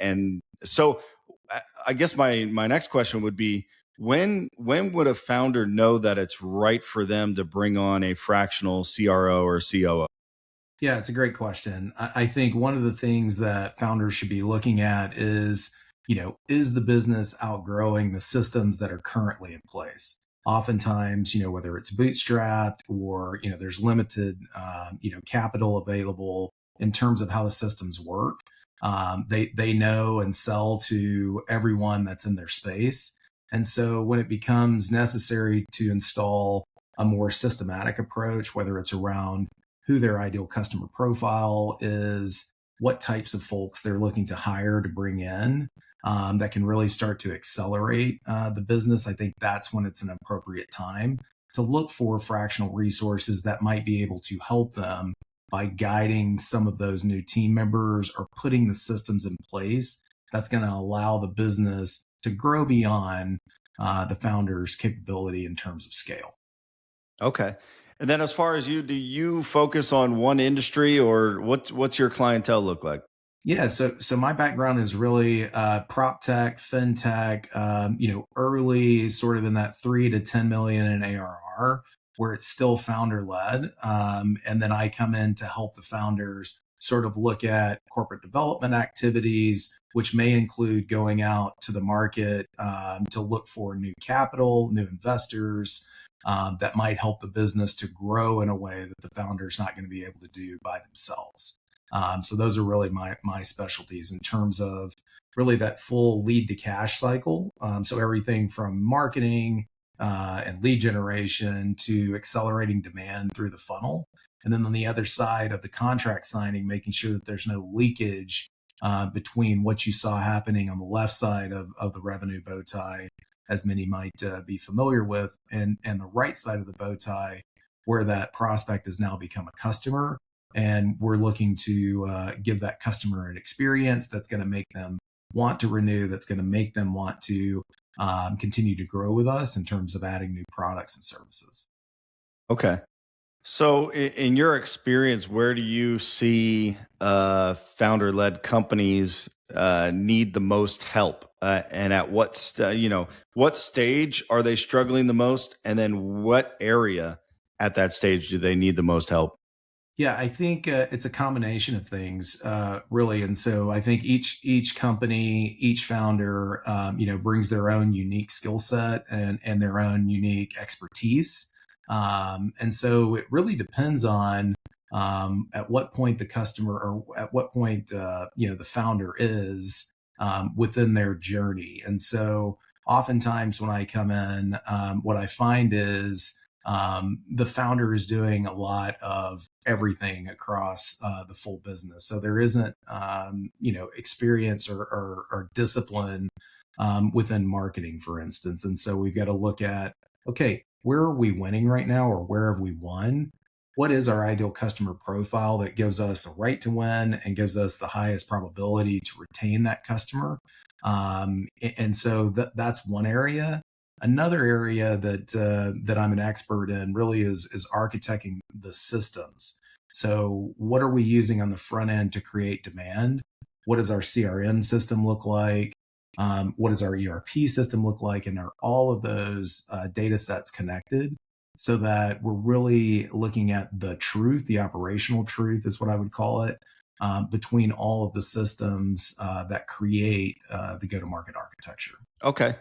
and so I guess my next question would be, when would a founder know that it's right for them to bring on a fractional CRO or COO? Yeah, it's a great question. I think one of the things that founders should be looking at is, is the business outgrowing the systems that are currently in place? Oftentimes, whether it's bootstrapped or, there's limited, capital available in terms of how the systems work. They know and sell to everyone that's in their space. And so when it becomes necessary to install a more systematic approach, whether it's around who their ideal customer profile is, what types of folks they're looking to hire to bring in, that can really start to accelerate the business. I think that's when it's an appropriate time to look for fractional resources that might be able to help them by guiding some of those new team members or putting the systems in place that's going to allow the business to grow beyond the founder's capability in terms of scale. Okay. And then as far as you, do you focus on one industry, or what's your clientele look like? Yeah, so my background is really PropTech, FinTech, early sort of in that 3 to 10 million in ARR, where it's still founder led, and then I come in to help the founders sort of look at corporate development activities, which may include going out to the market to look for new capital, new investors. That might help the business to grow in a way that the founder's not going to be able to do by themselves. So those are really my specialties in terms of really that full lead to cash cycle. So everything from marketing and lead generation to accelerating demand through the funnel. And then on the other side of the contract signing, making sure that there's no leakage between what you saw happening on the left side of the revenue bow tie, as many might be familiar with, and the right side of the bow tie, where that prospect has now become a customer. And we're looking to give that customer an experience that's going to make them want to renew, that's going to make them want to continue to grow with us in terms of adding new products and services. Okay. So, in your experience, where do you see founder-led companies need the most help, and at what stage are they struggling the most, and then what area at that stage do they need the most help? Yeah, I think it's a combination of things, really. And so I think each company, each founder, brings their own unique skill set and their own unique expertise. And so it really depends on at what point the customer or at what point the founder is within their journey. And so oftentimes when I come in, what I find is the founder is doing a lot of everything across the full business. So there isn't, experience or discipline within marketing, for instance. And so we've got to look at, okay, where are we winning right now, or where have we won? What is our ideal customer profile that gives us a right to win and gives us the highest probability to retain that customer? And so that's one area. Another area that I'm an expert in really is architecting the systems. So what are we using on the front end to create demand? What does our CRM system look like? What does our ERP system look like? And are all of those data sets connected so that we're really looking at the truth, the operational truth is what I would call it, between all of the systems that create the go-to-market architecture. Okay.